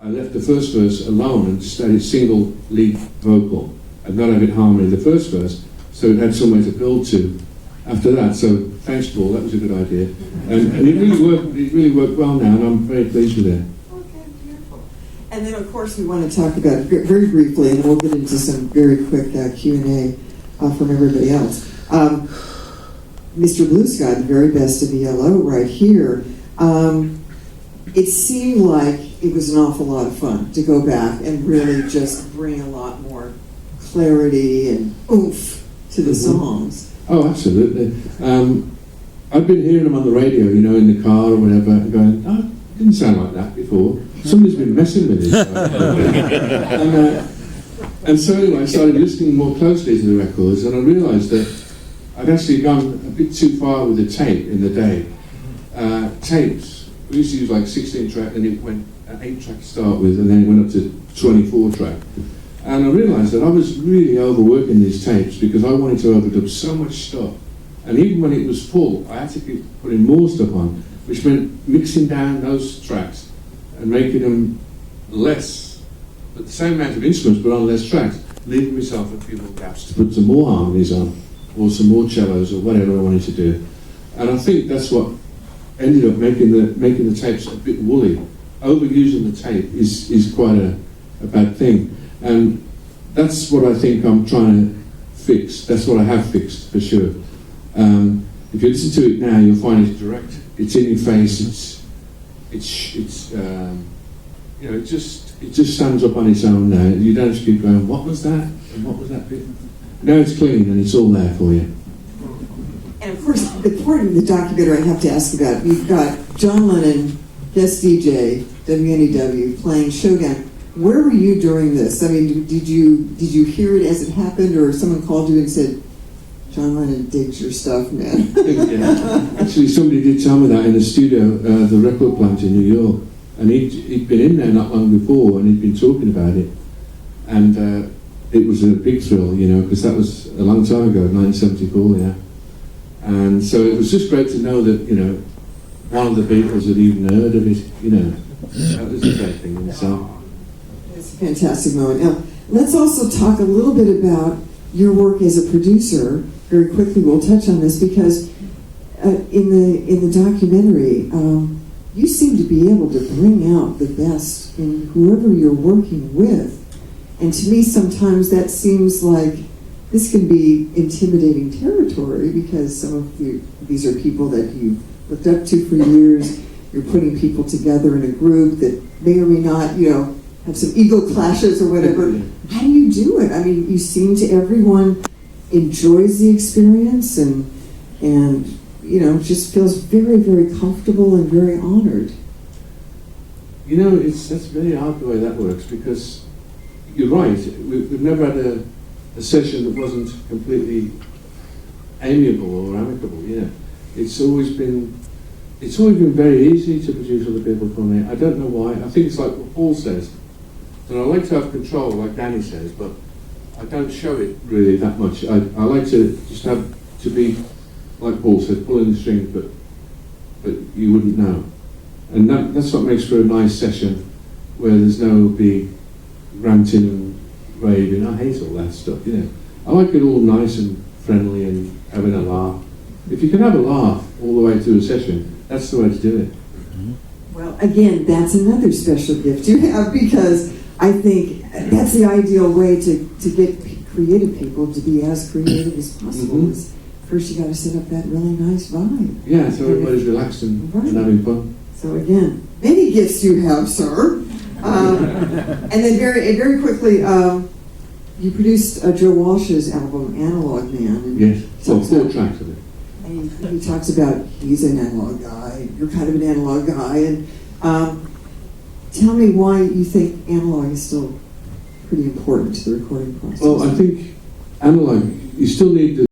I left the first verse alone and just added single lead vocal and not having harmony in the first verse, so it had somewhere to build to after that. So thanks, Paul, that was a good idea. And it really worked well now, and I'm very pleased with it. Okay, beautiful. And then, of course, we want to talk about, very briefly, and we'll get into some very quick Q&A from everybody else. Mr. Blue Sky, the very best of ELO right here. It seemed like it was an awful lot of fun to go back and really just bring a lot more clarity and oomph to the songs. Oh, absolutely. I've been hearing them on the radio, you know, in the car or whatever, and going, oh, it didn't sound like that before. Somebody's been messing with it. And so anyway, I started listening more closely to the records, and I realised that I'd actually gone a bit too far with the tape in the day. Tapes, we used to use like 16 track, and it went 8 track to start with, and then it went up to 24 track. And I realised that I was really overworking these tapes because I wanted to overdub so much stuff. And even when it was full, I had to keep putting more stuff on, which meant mixing down those tracks and making them less, but the same amount of instruments but on less tracks, leaving myself a few more gaps to put some more harmonies on, or some more cellos, or whatever I wanted to do. And I think that's what ended up making the tapes a bit woolly. Overusing the tape is quite a bad thing. And that's what I think I'm trying to fix. That's what I have fixed, for sure. If you listen to it now, you'll find it's direct. It's in your face. It's you know, it just stands up on its own now. You don't just keep going, what was that? And what was that bit? Now it's clean and it's all there for you. And of course, the part of the documentary I have to ask about, you've got John Lennon, guest DJ, WNEW, playing Showdown. Where were you during this? I mean, did you hear it as it happened, or someone called you and said, John Lennon digs your stuff, man? Yeah. Actually, somebody did tell me that in the studio, the record plant in New York, and he'd been in there not long before, and he'd been talking about it, and it was a big thrill, you know, because that was a long time ago, 1974, yeah. And so it was just great to know that, you know, one of the Beatles had even heard of it, you know. That was a great thing in itself. It's a fantastic moment. Now, let's also talk a little bit about your work as a producer. Very quickly, we'll touch on this because in the documentary, you seem to be able to bring out the best in whoever you're working with. And to me, sometimes that seems like this can be intimidating territory because some of these are people that you've looked up to for years. You're putting people together in a group that may or may not, you know, have some ego clashes or whatever. How do you do it? I mean, you seem to everyone enjoys the experience and you know, just feels very, very comfortable and very honored. You know, that's very hard the way that works because you're right. We've never had a session that wasn't completely amiable or amicable. You know, it's always been very easy to produce other people for me. I don't know why. I think it's like what Paul says. And I like to have control, like Danny says, but I don't show it really that much. I like to just have to be, like Paul said, pulling the strings, but you wouldn't know. And that's what makes for a nice session where there's no big ranting and raving. I hate all that stuff, you know. I like it all nice and friendly and having a laugh. If you can have a laugh all the way through a session, that's the way to do it. Well, again, that's another special gift you have because I think that's the ideal way to get creative people to be as creative as possible. First, you got to set up that really nice vibe. Yeah, so everybody's relaxed and having fun. So again, many gifts you have, sir. And then very quickly, you produced Joe Walsh's album, Analog Man. And yes, well, 4 tracks of it. And he talks about he's an analog guy, you're kind of an analog guy. And tell me why you think analog is still pretty important to the recording process. Well, I think analog, you still need the